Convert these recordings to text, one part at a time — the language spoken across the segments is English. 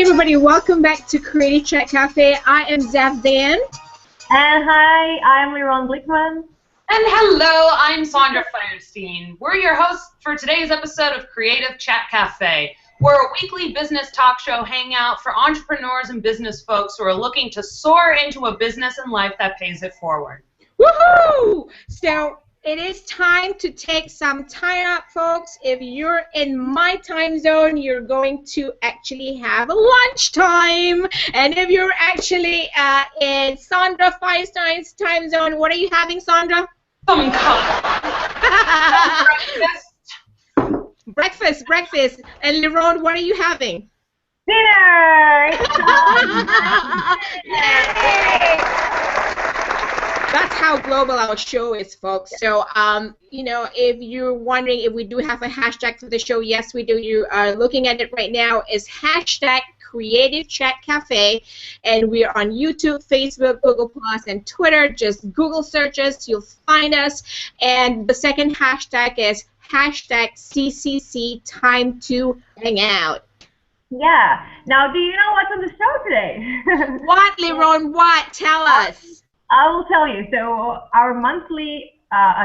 everybody, welcome back to Creative Chat Cafe. I am Zaf Dan. And hi, I'm Liron Glickman. And hello, I'm Sandra Firestein. We're your hosts for today's episode of Creative Chat Cafe. We're a weekly business talk show hangout for entrepreneurs and business folks who are looking to soar into a business and life that pays it forward. Woohoo! So it is time to take some time out, folks. If you're in my time zone, you're going to actually have a lunch time. And if you're actually in Sandra Firestein's time zone, what are you having, Sandra? Some kind of breakfast. Breakfast. And Liron, what are you having? Dinner! That's how global our show is, folks. So, you know, if you're wondering if we do have a hashtag for the show, yes, we do. You are looking at it right now. It's hashtag Creative Chat Cafe, and we are on YouTube, Facebook, Google+, and Twitter. Just Google search us. You'll find us. And the second hashtag is hashtag CCC Time to Hang Out. Yeah. Now, do you know what's on the show today? What, Liron? What? Tell us. I will tell you. So our monthly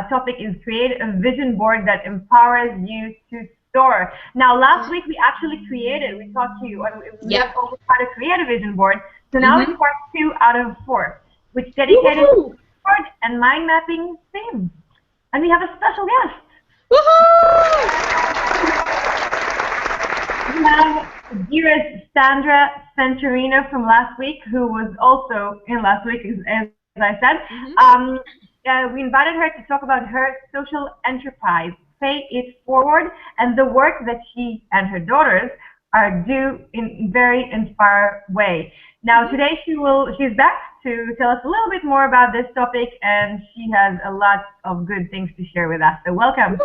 topic is create a vision board that empowers you to soar. Now, last week we actually created, we taught you, we have over how to create a vision board. So now it's part 2 out of 4, which dedicated to board and mind mapping theme. And we have a special guest. Woohoo! We have dearest Sandra Santorino from last week, who was also in last week, as I said. We invited her to talk about her social enterprise, Pay It Forward, and the work that she and her daughters are do in a very inspired way. Now today she's back to tell us a little bit more about this topic, and she has a lot of good things to share with us. So welcome.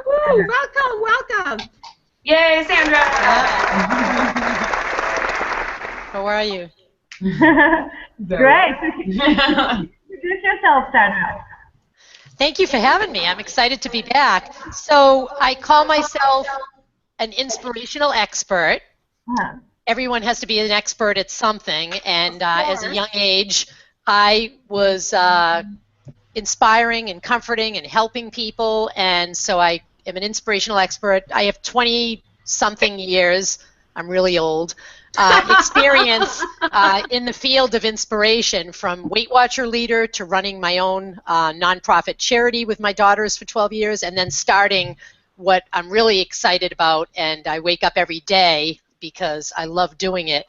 Welcome. Yay, Sandra! How are you? Great. Introduce yourself, Sandra. Thank you for having me. I'm excited to be back. So I call myself an inspirational expert. Everyone has to be an expert at something, and as a young age, I was inspiring and comforting and helping people, and so I am an inspirational expert. I have 20-something years, I'm really old, experience in the field of inspiration, from Weight Watcher leader to running my own nonprofit charity with my daughters for 12 years, and then starting what I'm really excited about, and I wake up every day because I love doing it,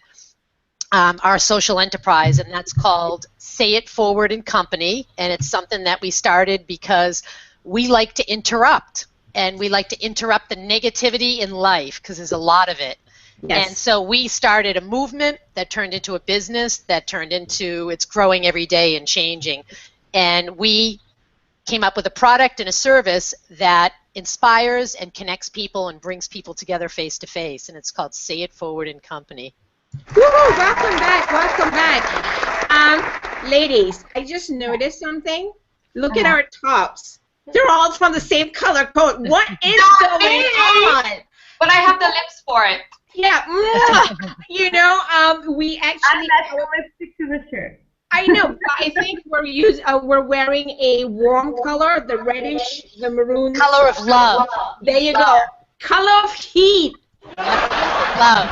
our social enterprise, and that's called Say It Forward and Company, and it's something that we started because we like to interrupt, and we like to interrupt the negativity in life because there's a lot of it. Yes. And so we started a movement that turned into a business that turned into, it's growing every day and changing. And we came up with a product and a service that inspires and connects people and brings people together face to face. And it's called Say It Forward and Company. Woo-hoo, welcome back. Ladies, I just noticed something. Look at our tops. They're all from the same color code. What is going on? But I have the lips for it. Yeah, you know, we actually. I'm not lipstick to the shirt. I know, but I think we're wearing a warm color, the reddish, the maroon. Color of love. There you go. Color of heat. Love.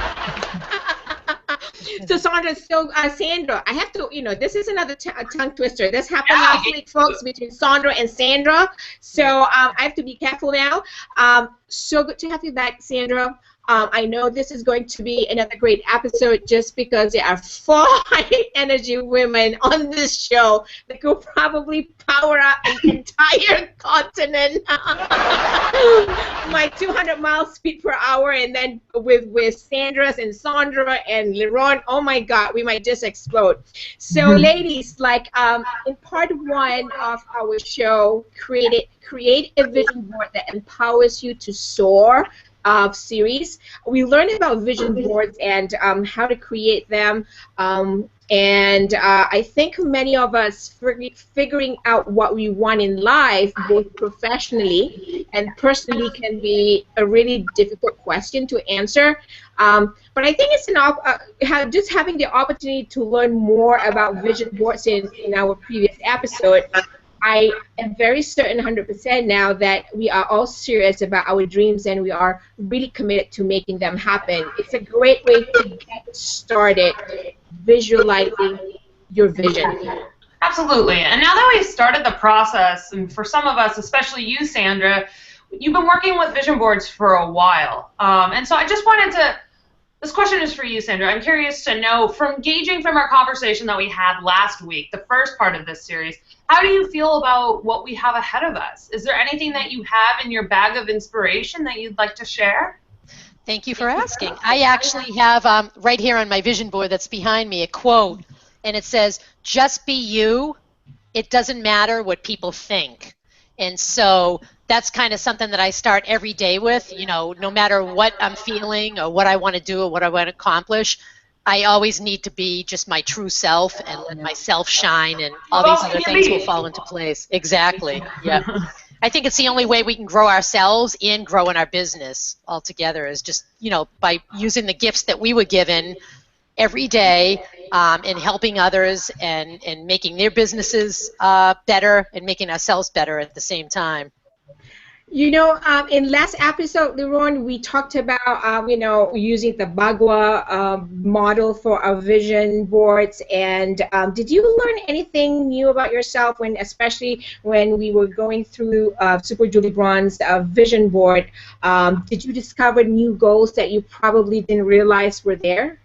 So Sandra, I have to, you know, this is another tongue twister. This happened last week, folks, between Sandra and Sandra. So I have to be careful now. So good to have you back, Sandra. I know this is going to be another great episode just because there are 4 high-energy women on this show that could probably power up an entire continent. My 200 miles speed per hour, and then with Sandra and Liron, oh my God, we might just explode. So ladies, like in part 1 of our show, create a vision board that empowers you to soar. Series. We learned about vision boards and how to create them, and I think many of us figuring out what we want in life, both professionally and personally can be a really difficult question to answer. But I think it's just having the opportunity to learn more about vision boards in our previous episode. I am very certain 100% now that we are all serious about our dreams and we are really committed to making them happen. It's a great way to get started visualizing your vision. Absolutely. And now that we've started the process, and for some of us, especially you, Sandra, you've been working with vision boards for a while. And so I just wanted to, this question is for you, Sandra. I'm curious to know, from gauging from our conversation that we had last week, the first part of this series, how do you feel about what we have ahead of us? Is there anything that you have in your bag of inspiration that you'd like to share? Thank you for asking. I actually have right here on my vision board that's behind me a quote, and it says, "Just be you. It doesn't matter what people think." And so that's kind of something that I start every day with, you know, no matter what I'm feeling or what I want to do or what I want to accomplish, I always need to be just my true self and let myself shine, and all these other things will fall into place. Exactly. Yeah. I think it's the only way we can grow ourselves and grow in our business altogether is just, you know, by using the gifts that we were given every day and helping others and making their businesses better and making ourselves better at the same time. You know, in last episode, Leron, we talked about, you know, using the Bagua model for our vision boards. And did you learn anything new about yourself, especially when we were going through Super Julie Braun's vision board? Did you discover new goals that you probably didn't realize were there?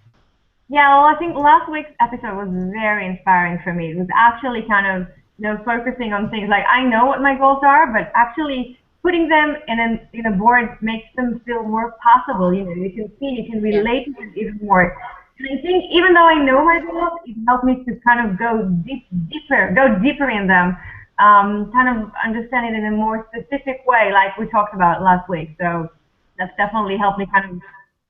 Yeah, well, I think last week's episode was very inspiring for me. It was actually kind of, you know, focusing on things like I know what my goals are, but actually putting them in a board makes them feel more possible. You know, you can see, you can relate to them even more. And I think even though I know my goals, it helped me to kind of go deeper in them, kind of understand it in a more specific way, like we talked about last week. So that's definitely helped me kind of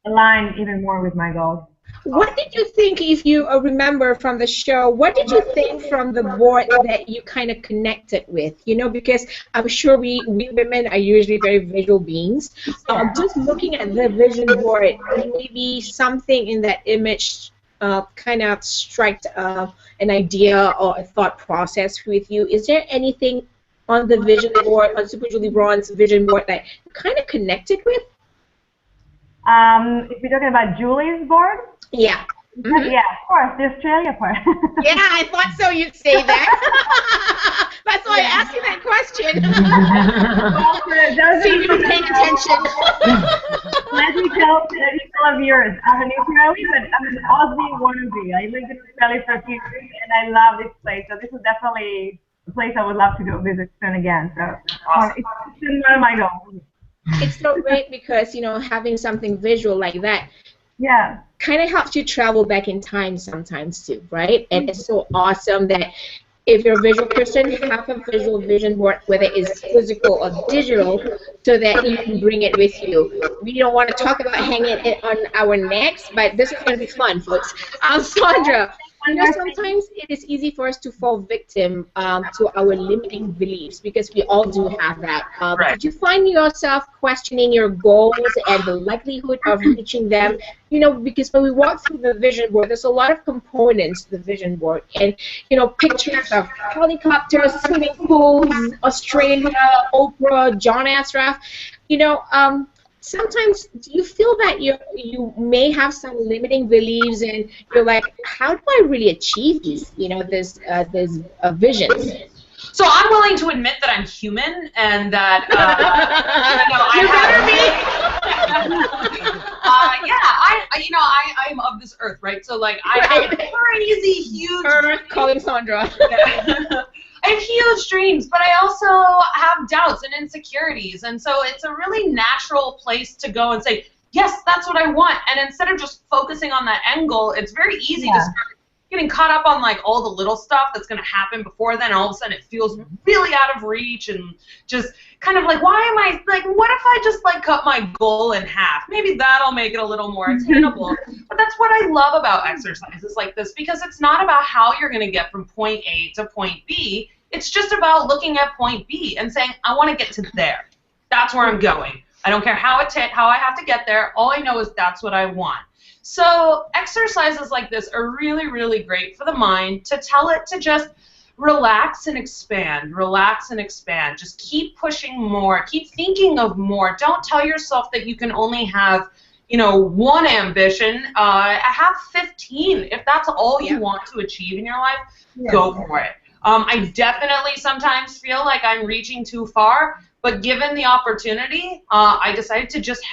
align even more with my goals. What did you think, if you remember from the show, what did you think from the board that you kind of connected with? You know, because I'm sure we women are usually very visual beings. Just looking at the vision board, maybe something in that image kind of struck an idea or a thought process with you. Is there anything on the vision board, on Super Julie Braun's vision board, that you kind of connected with? If we're talking about Julie's board? Yeah. Mm-hmm. Yeah, of course, the Australia part. Yeah, I thought so you'd say that. That's why I asked you that question. Well, see if you're paying attention. Let me tell of yours. I'm an Israeli, but I'm an Aussie wannabe. I lived in Australia for a few years, and I love this place. So this is definitely a place I would love to go visit soon again. So Awesome. It's one of my goals. It's so great because, you know, having something visual like that kind of helps you travel back in time sometimes too, right? And it's so awesome that if you're a visual person, have a visual vision board, whether it's physical or digital, so that you can bring it with you. We don't want to talk about hanging it on our necks, but this is going to be fun, folks. Sandra, you know, sometimes it is easy for us to fall victim to our limiting beliefs, because we all do have that. Right. Did you find yourself questioning your goals and the likelihood of reaching them? You know, because when we walk through the vision board, there's a lot of components to the vision board. And, you know, pictures of helicopters, swimming pools, Australia, Oprah, John Asraf. You know, sometimes do you feel that you may have some limiting beliefs and you're like, how do I really achieve these, you know, this visions? So I'm willing to admit that I'm human and that I'm of this earth, right? So like I have crazy huge Earth calling Sandra. I have huge dreams, but I also have doubts and insecurities, and so it's a really natural place to go and say, yes, that's what I want. And instead of just focusing on that end goal, it's very easy to start getting caught up on like all the little stuff that's going to happen before then. All of a sudden it feels really out of reach and just kind of like, why am I, like, what if I just like cut my goal in half? Maybe that'll make it a little more attainable. But that's what I love about exercises like this, because it's not about how you're going to get from point A to point B. It's just about looking at point B and saying, I want to get to there. That's where I'm going. I don't care how I have to get there. All I know is that's what I want. So exercises like this are really, really great for the mind to tell it to just relax and expand, relax and expand. Just keep pushing more. Keep thinking of more. Don't tell yourself that you can only have, one ambition. Have 15. If that's all you want to achieve in your life, go for it. I definitely sometimes feel like I'm reaching too far, but given the opportunity, I decided to just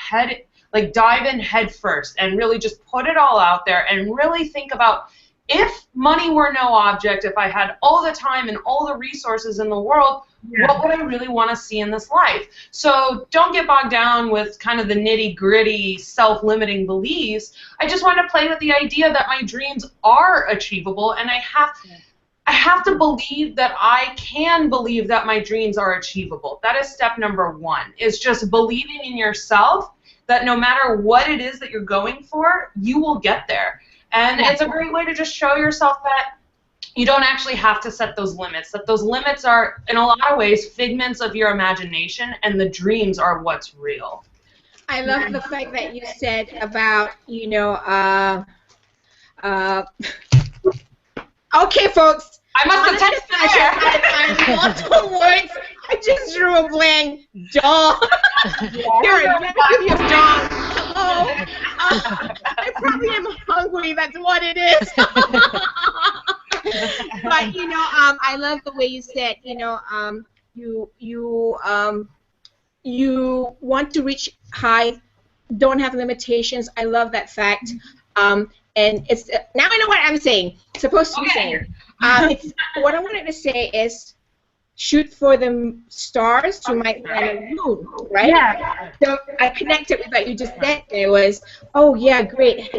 dive in head first and really just put it all out there and really think about, if money were no object, if I had all the time and all the resources in the world, what would I really want to see in this life? So don't get bogged down with kind of the nitty-gritty, self-limiting beliefs. I just want to play with the idea that my dreams are achievable, and I have to believe that I can believe that my dreams are achievable. That is step number one, is just believing in yourself that no matter what it is that you're going for, you will get there. And it's a great way to just show yourself that you don't actually have to set those limits, that those limits are, in a lot of ways, figments of your imagination, and the dreams are what's real. I love the fact that you said about, okay, folks. I must have texted there. I multiple words. I just drew a blank. Dog. Here, let me give you a dog. Hello. I probably am hungry. That's what it is. But I love the way you said, you want to reach high, don't have limitations. I love that fact. And it's now I know what I'm saying. Supposed to be saying. What I wanted to say is, shoot for the stars, you might land on the moon, right? Yeah. So I connected with what you just said. It was, oh yeah, great.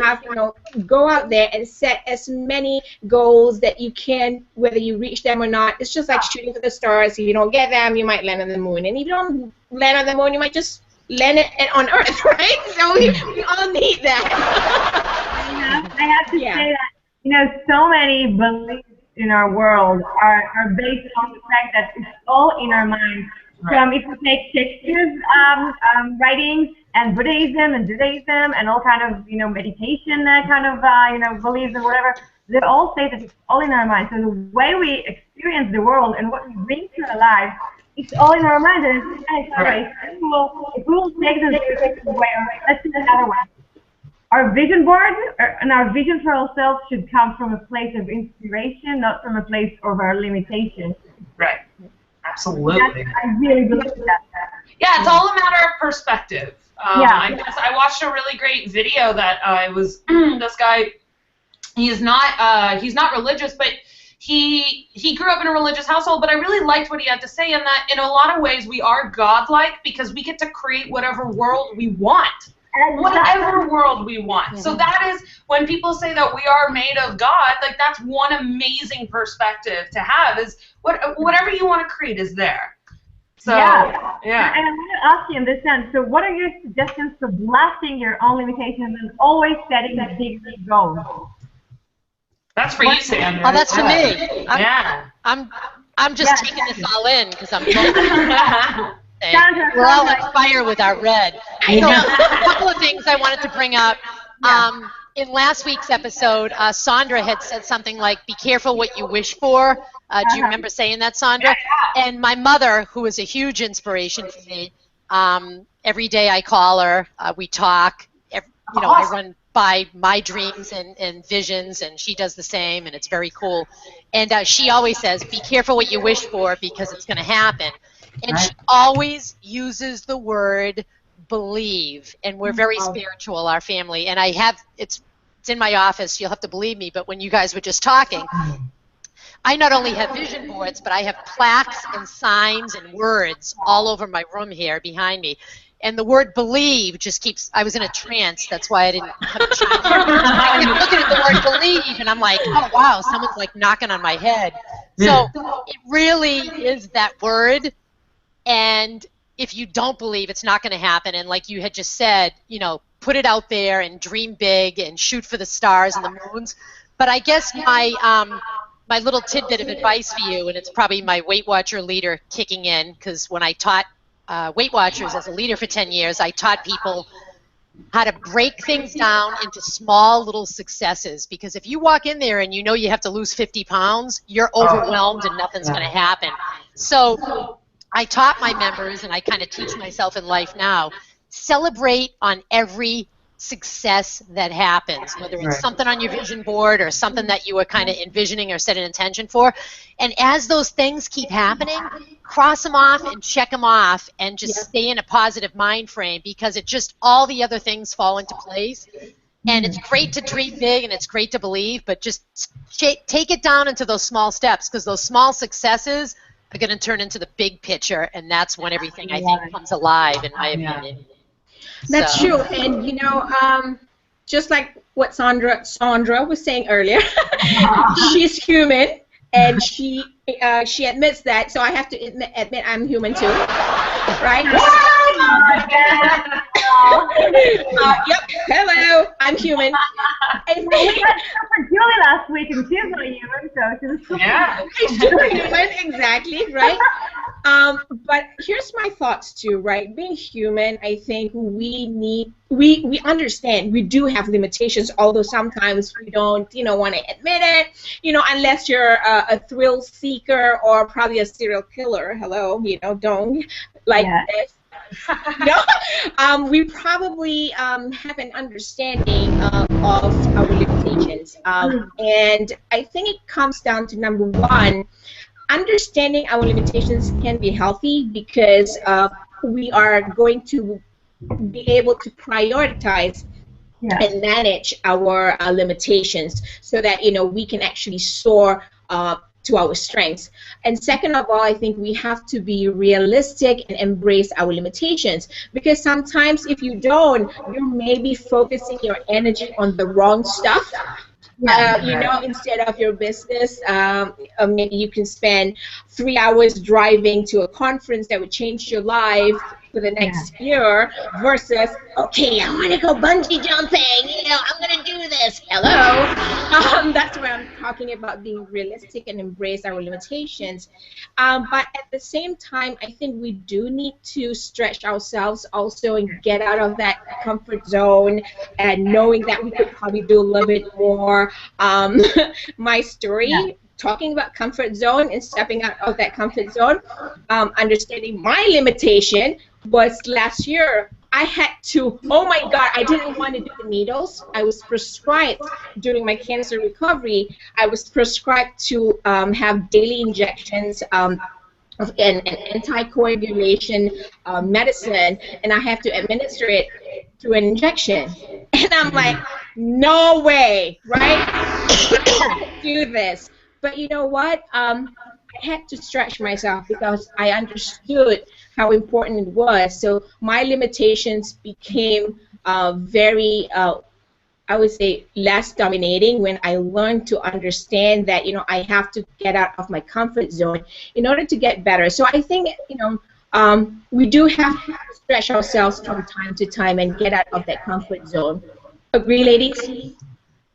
Go out there and set as many goals that you can, whether you reach them or not. It's just like shooting for the stars. If you don't get them, you might land on the moon. And if you don't land on the moon, you might just land it on Earth, right? So we all need that. I have to say that, so many beliefs in our world are based on the fact that it's all in our mind. From if you take Shakespeare's writings and Buddhism and Judaism and all kind of meditation kind of beliefs and whatever, they all say that it's all in our mind. So the way we experience the world and what we bring to our lives, it's all in our mind. And if we will take this away, let's do it another way. Our vision board and our vision for ourselves should come from a place of inspiration, not from a place of our limitation. Right. Absolutely. I really believe that. Yeah, it's all a matter of perspective. I watched a really great video that was this guy. He's not religious, but he grew up in a religious household. But I really liked what he had to say, in that in a lot of ways we are godlike because we get to create whatever world we want. Whatever world we want. So that is, when people say that we are made of God, that's one amazing perspective to have, is whatever you want to create is there. So, yeah. And I'm going to ask you in this sense, so what are your suggestions for blasting your own limitations and always setting a big goal? That's for you, Sandra. Oh, that's for me. I'm just taking this all in because I'm we're all on fire with our red. So a couple of things I wanted to bring up. In last week's episode, Sandra had said something like, be careful what you wish for. Do you remember saying that, Sandra? And my mother, who is a huge inspiration for me, every day I call her, we talk. I run by my dreams and visions, and she does the same, and it's very cool. And she always says, be careful what you wish for because it's going to happen. And she always uses the word believe, and we're very spiritual, our family. And it's in my office. You'll have to believe me, but when you guys were just talking, I not only have vision boards, but I have plaques and signs and words all over my room here behind me. And the word believe just keeps, I was in a trance, that's why I didn't come to chime in. I kept looking at the word believe, and I'm like, oh wow, someone's like knocking on my head. So it really is that word. And if you don't believe, it's not going to happen. And like you had just said, put it out there and dream big and shoot for the stars and the moons. But I guess my little tidbit of advice for you, and it's probably my Weight Watcher leader kicking in, because when I taught Weight Watchers as a leader for 10 years, I taught people how to break things down into small little successes. Because if you walk in there and you know you have to lose 50 pounds, you're overwhelmed and nothing's going to happen. So I taught my members, and I kind of teach myself in life now, celebrate on every success that happens, whether it's something on your vision board or something that you were kind of envisioning or set an intention for. And as those things keep happening, cross them off and check them off and just stay in a positive mind frame, because it just, all the other things fall into place. And it's great to dream big and it's great to believe, but just take it down into those small steps, because those small successes are going to turn into the big picture, and that's when everything, I think, comes alive, in my opinion. That's true. And, you know, just like what Sandra was saying earlier, she's human, and she admits that, so I have to admit I'm human too, right? Yep, hello, I'm human. And we had for Julie last week, and she's not human, so she was she's super human, exactly, right? But here's my thoughts too, right? Being human, I think we understand we do have limitations, although sometimes we don't, you know, want to admit it, you know, unless you're a thrill seeker or probably a serial killer. Hello, you know, don't like this. No, we probably have an understanding of our limitations, and I think it comes down to, number one, understanding our limitations can be healthy, because we are going to be able to prioritize and manage our limitations, so that, you know, we can actually soar to our strengths. And second of all, I think we have to be realistic and embrace our limitations, because sometimes if you don't, you're maybe focusing your energy on the wrong stuff. You know, instead of your business, maybe you can spend 3 hours driving to a conference that would change your life for the next year, versus, okay, I want to go bungee jumping, you know, I'm going to do this. Hello. That's where I'm talking about being realistic and embrace our limitations. But at the same time, I think we do need to stretch ourselves also and get out of that comfort zone, and knowing that we could probably do a little bit more. My story, talking about comfort zone and stepping out of that comfort zone, understanding my limitation was last year. I had to, oh my God, I didn't want to do the needles. I was prescribed during my cancer recovery, I was prescribed to have daily injections of an anticoagulation medicine, and I have to administer it through an injection. And I'm like, no way, right? I can't do this. But you know what? I had to stretch myself, because I understood how important it was. So my limitations became very, I would say, less dominating when I learned to understand that, you know, I have to get out of my comfort zone in order to get better. So I think, you know, we do have to stretch ourselves from time to time and get out of that comfort zone. Agree, ladies?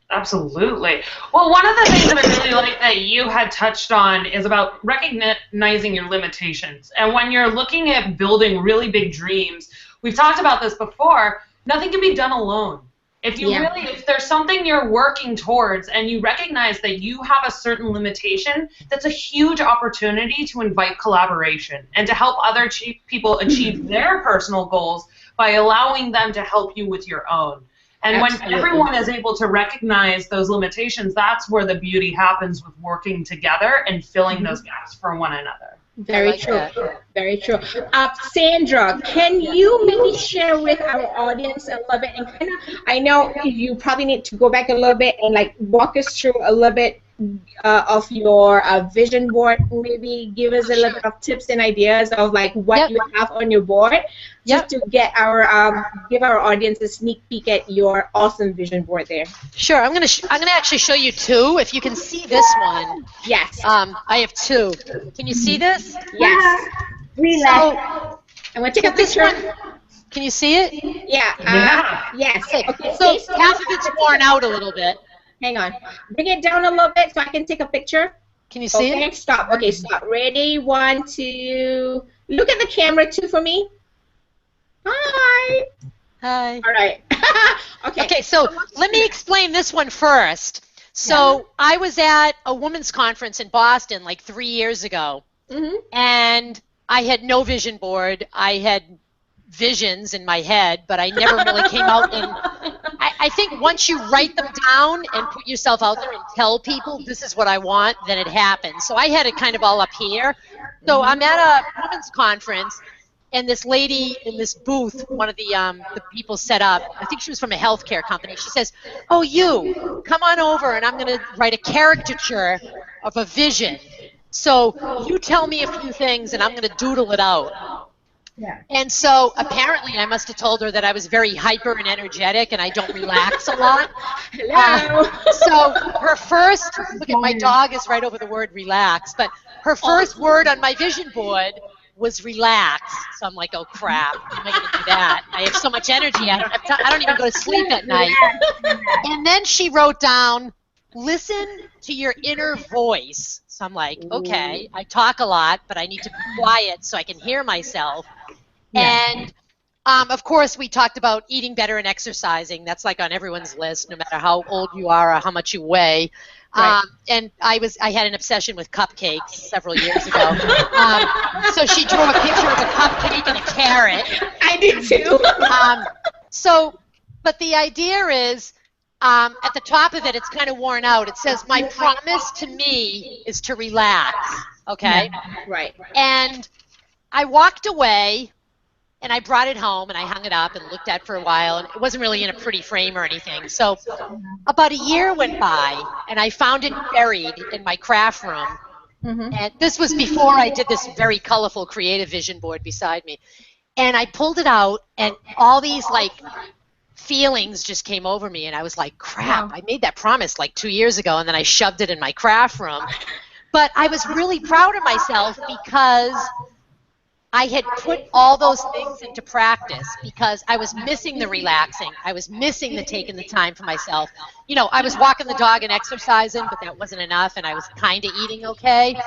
Absolutely. Well, one of the things that I really like that you had touched on is about recognizing your limitations. And when you're looking at building really big dreams, we've talked about this before, nothing can be done alone. If you if there's something you're working towards and you recognize that you have a certain limitation, that's a huge opportunity to invite collaboration and to help other people achieve their personal goals by allowing them to help you with your own. And when everyone is able to recognize those limitations, that's where the beauty happens with working together and filling those gaps for one another. Very true. Very true. Sandra, can you maybe share with our audience a little bit, and kind of, I know you probably need to go back a little bit and like walk us through a little bit of your vision board, maybe give us a little bit of tips and ideas of like what you have on your board, just to get our give our audience a sneak peek at your awesome vision board there. Sure, I'm gonna actually show you two. If you can see this one. Yes. I have two. Can you see this? Yes. Relax. So, I'm gonna take a picture. Can you see it? Yeah. Yes. Okay. So half of it's worn out a little bit. Hang on. Bring it down a little bit so I can take a picture. Can you see it? Stop. Okay, stop. Ready? 1, 2, Look at the camera too for me. Hi. Hi. All right. Okay, so let me explain this one first. So I was at a women's conference in Boston like 3 years ago, and I had no vision board. I had visions in my head, but I never really came out and I think once you write them down and put yourself out there and tell people this is what I want, then it happens. So I had it kind of all up here. So I'm at a women's conference, and this lady in this booth, one of the people set up, I think she was from a healthcare company, she says, "Oh, you, come on over and I'm going to write a caricature of a vision. So you tell me a few things and I'm going to doodle it out." Yeah. And so apparently I must have told her that I was very hyper and energetic and I don't relax a lot. Hello. So her first, look at my dog is right over the word relax, but her first word on my vision board was relax. So I'm like, oh crap, how am I going to do that? I have so much energy, I don't even go to sleep at night. And then she wrote down, listen to your inner voice. So I'm like, okay, I talk a lot, but I need to be quiet so I can hear myself. And of course, we talked about eating better and exercising. That's like on everyone's list, no matter how old you are or how much you weigh. Right. And I had an obsession with cupcakes several years ago. So she drew a picture of a cupcake and a carrot. I did too. But the idea is, at the top of it, it's kind of worn out. It says, my promise to me is to relax, okay? Right. And I walked away, and I brought it home, and I hung it up and looked at it for a while, and it wasn't really in a pretty frame or anything. So about a year went by, and I found it buried in my craft room. And this was before I did this very colorful creative vision board beside me. And I pulled it out, and all these, like, feelings just came over me, and I was like, crap, I made that promise like 2 years ago, and then I shoved it in my craft room. But I was really proud of myself because I had put all those things into practice, because I was missing the relaxing. I was missing the taking the time for myself. You know, I was walking the dog and exercising, but that wasn't enough, and I was kind of eating okay.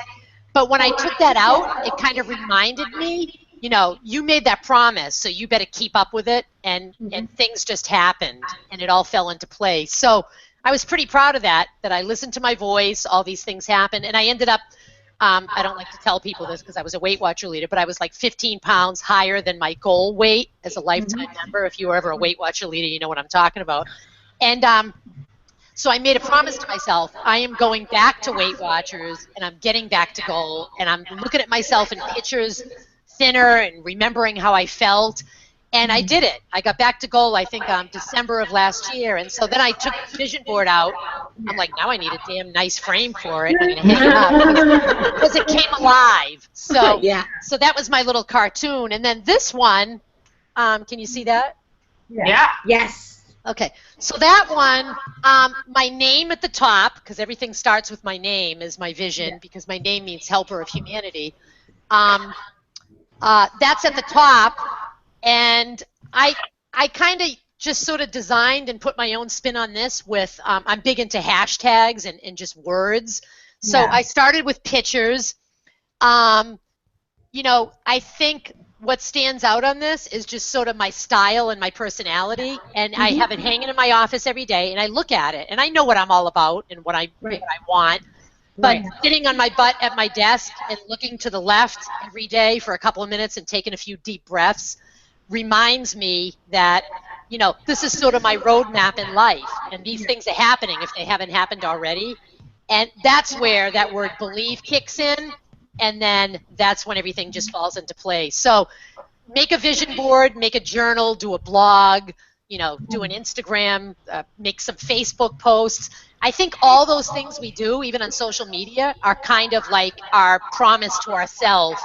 But when I took that out, it kind of reminded me, you know, you made that promise, so you better keep up with it, and things just happened, and it all fell into place. So I was pretty proud of that I listened to my voice, all these things happened, and I ended up, I don't like to tell people this because I was a Weight Watcher leader, but I was like 15 pounds higher than my goal weight as a lifetime member. If you were ever a Weight Watcher leader, you know what I'm talking about. And so I made a promise to myself, I am going back to Weight Watchers, and I'm getting back to goal, and I'm looking at myself in pictures thinner and remembering how I felt, and I did it. I got back to goal, I think, December of last year, and so then I took the vision board out. I'm like, now I need a damn nice frame for it. I'm going to hang it up because it came alive. So, so that was my little cartoon. And then this one, can you see that? Yeah. Yes. Okay, so that one, my name at the top, because everything starts with my name, is my vision, because my name means helper of humanity. That's at the top, and I kind of just sort of designed and put my own spin on this with, I'm big into hashtags and just words. So I started with pictures. You know, I think what stands out on this is just sort of my style and my personality, and I have it hanging in my office every day, and I look at it, and I know what I'm all about and what I want. But sitting on my butt at my desk and looking to the left every day for a couple of minutes and taking a few deep breaths reminds me that, you know, this is sort of my roadmap in life, and these things are happening if they haven't happened already. And that's where that word believe kicks in, and then that's when everything just falls into place. So make a vision board, make a journal, do a blog, you know, do an Instagram, make some Facebook posts. I think all those things we do, even on social media, are kind of like our promise to ourselves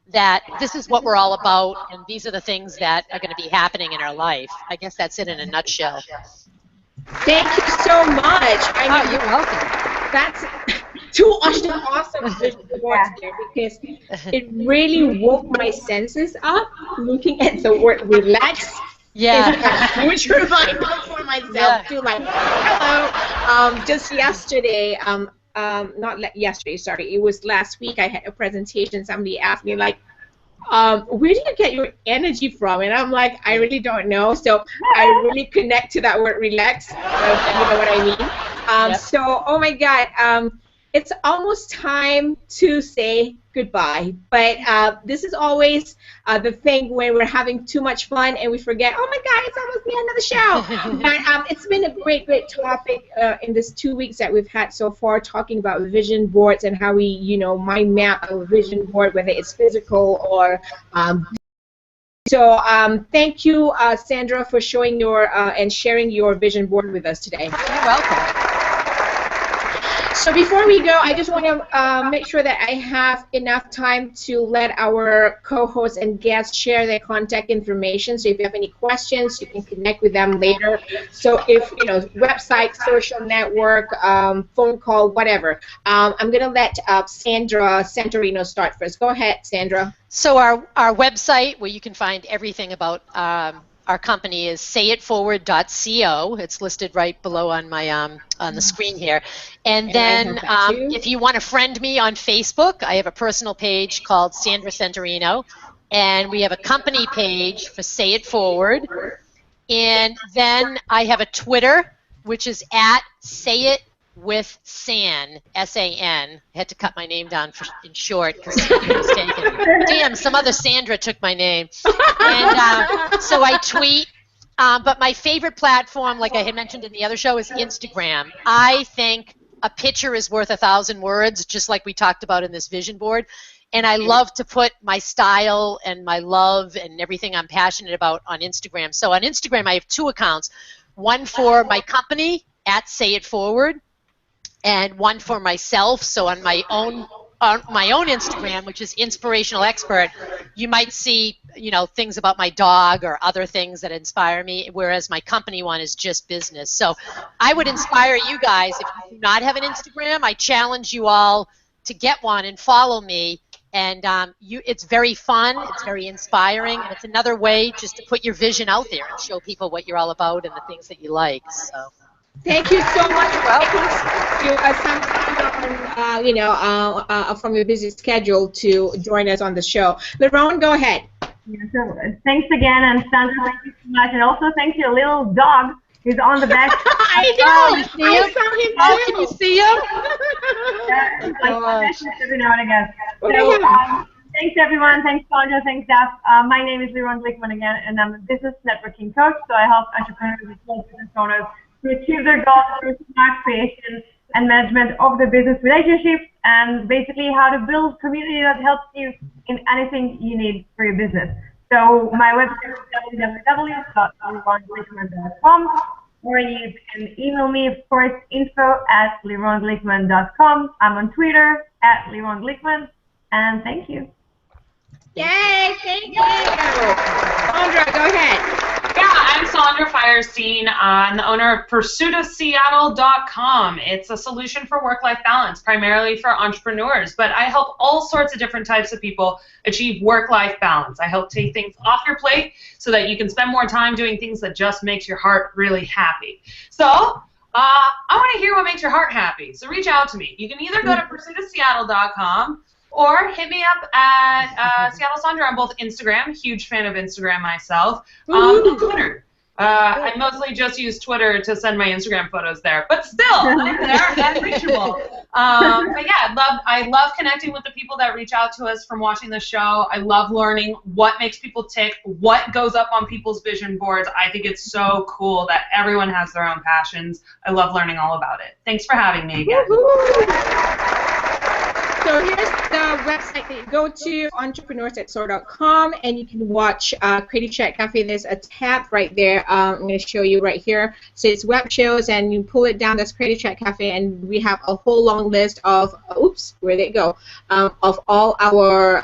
that this is what we're all about, and these are the things that are going to be happening in our life. I guess that's it in a nutshell. Thank you so much. I mean, you're welcome. That's two awesome vision boards there, because it really woke my senses up looking at the word relax. Yeah. Is a huge reminder for myself to, like, hello. Just yesterday, not yesterday, sorry, it was last week, I had a presentation. Somebody asked me, like, where do you get your energy from? And I'm like, I really don't know. So I really connect to that word relax. You know what I mean? Yep. So, oh my God, it's almost time to say goodbye. But this is always the thing when we're having too much fun and we forget, oh my God, it's almost the end of the show. But it's been a great, great topic in this 2 weeks that we've had so far, talking about vision boards and how we, you know, mind map a vision board, whether it's physical or so thank you, Sandra, for showing your and sharing your vision board with us today. You're welcome. So before we go, I just want to make sure that I have enough time to let our co-hosts and guests share their contact information. So if you have any questions, you can connect with them later. So if, you know, website, social network, phone call, whatever. I'm going to let Sandra Santorino start first. Go ahead, Sandra. So our website, where you can find everything about our company, is sayitforward.co. It's listed right below on my on the screen here. And then if you want to friend me on Facebook, I have a personal page called Sandra Santorino, and we have a company page for Say It Forward. And then I have a Twitter, which is at Say It with San, S-A-N. I had to cut my name down in short because I was mistaken. Damn, some other Sandra took my name. And so I tweet. But my favorite platform, like I had mentioned in the other show, is Instagram. I think a picture is worth 1,000 words, just like we talked about in this vision board. And I love to put my style and my love and everything I'm passionate about on Instagram. So on Instagram, I have 2 accounts. One for my company, at Say It Forward, and one for myself. So on my own Instagram, which is Inspirational Expert, you might see, you know, things about my dog or other things that inspire me, whereas my company one is just business. So I would inspire you guys, if you do not have an Instagram, I challenge you all to get one and follow me. And it's very fun, it's very inspiring, and it's another way just to put your vision out there and show people what you're all about and the things that you like. So. Thank you so much for some time, you know, from your busy schedule to join us on the show. Liron, go ahead. Yeah, so thanks again, and Sandra, thank you so much, and also thanks to your little dog who's on the back. I know. You see him? Saw him too. Oh, can you see him? Every now and again. So, thanks everyone. Thanks Sandra. Thanks Daph. My name is Liron Glickman again, and I'm a business networking coach. So I help entrepreneurs and small business owners to achieve their goals through smart creation and management of the business relationships, and basically how to build community that helps you in anything you need for your business. So my website is www.lironglickman.com, or you can email me, of course, info@lironglickman.com. I'm on Twitter @LironGlickman, and thank you. Yay, thank you. Sandra, go ahead. Yeah, I'm Sandra Firestein. I'm the owner of pursuitofseattle.com. It's a solution for work-life balance, primarily for entrepreneurs, but I help all sorts of different types of people achieve work-life balance. I help take things off your plate so that you can spend more time doing things that just makes your heart really happy. So, I want to hear what makes your heart happy, so reach out to me. You can either go to pursuitofseattle.com or hit me up at Seattle Sandra on both Instagram, huge fan of Instagram myself, and Twitter. I mostly just use Twitter to send my Instagram photos there, but still, I'm there and reachable. But yeah, I love connecting with the people that reach out to us from watching the show. I love learning what makes people tick, what goes up on people's vision boards. I think it's so cool that everyone has their own passions. I love learning all about it. Thanks for having me again. So here's the website that you go to, entrepreneurs@soar.com, and you can watch Creative Chat Cafe. There's a tab right there. I'm going to show you right here. So it's web shows, and you pull it down. That's Creative Chat Cafe, and we have a whole long list of, oops, where'd it go? Of all our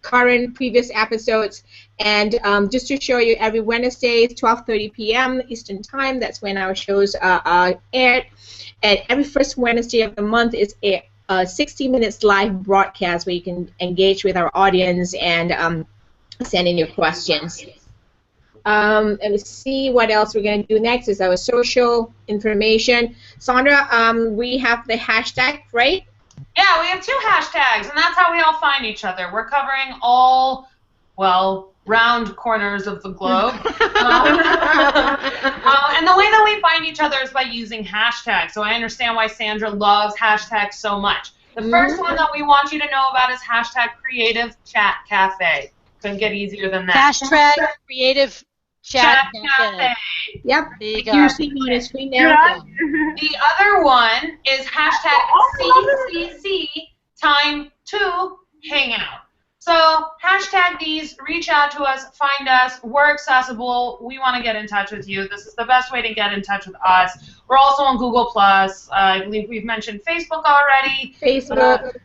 current previous episodes. And just to show you, every Wednesday, 12:30 p.m. Eastern Time, that's when our shows are aired. And every first Wednesday of the month is aired. 60 minutes live broadcast where you can engage with our audience and send in your questions. Let me see what else we're going to do next is our social information. Sandra, we have the hashtag, right? Yeah, we have 2 hashtags, and that's how we all find each other. We're covering all, well, round corners of the globe. And the way that we find each other is by using hashtags. So I understand why Sandra loves hashtags so much. The first one that we want you to know about is hashtag Creative Chat Cafe. Couldn't get easier than that. Hashtag Creative Chat Cafe. Yep. There you go. You're seeing on the screen now. The other one is hashtag CCC Time to Hangout. So hashtag these, reach out to us, find us, we're accessible, we want to get in touch with you. This is the best way to get in touch with us. We're also on Google+. I believe we've mentioned Facebook already. Facebook,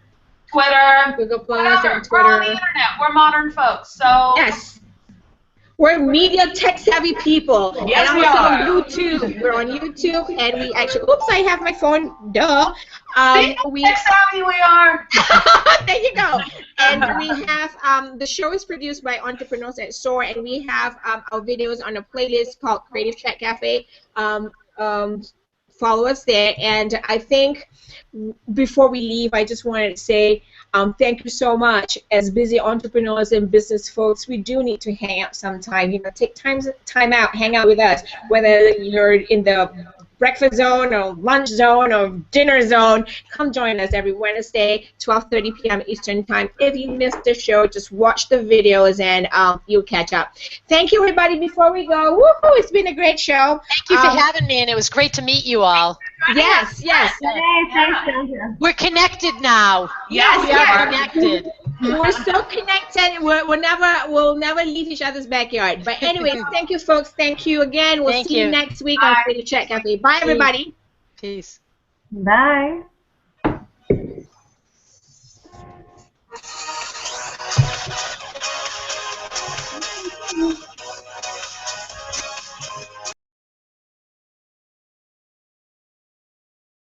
Twitter. Google+, Whatever. and We're on the Twitter. internet. We're modern folks. So Yes. We're media tech-savvy people. Yes, and we also are. on YouTube. We're on YouTube, and we actually, oops, I have my phone, duh. see, tech savvy we are. There you go. And we have, the show is produced by entrepreneurs at SOAR, and we have our videos on a playlist called Creative Chat Cafe. Follow us there. And I think before we leave, I just wanted to say thank you so much. As busy entrepreneurs and business folks, we do need to hang out sometime. You know, take time out, hang out with us, whether you're in the breakfast zone or lunch zone or dinner zone. Come join us every Wednesday, 12:30 p.m. Eastern Time. If you missed the show, just watch the videos and you'll catch up. Thank you, everybody. Before we go, woohoo! It's been a great show. Thank you for having me, and it was great to meet you all. Yes, yes. Thanks, Sandra. We're connected now. Yes, we are. Connected. We're so connected. We'll never leave each other's backyard. But anyways, thank you, folks. Thank you again. We'll Thank see you you. next week on Creative Chat Cafe. Bye, everybody. Peace. Bye.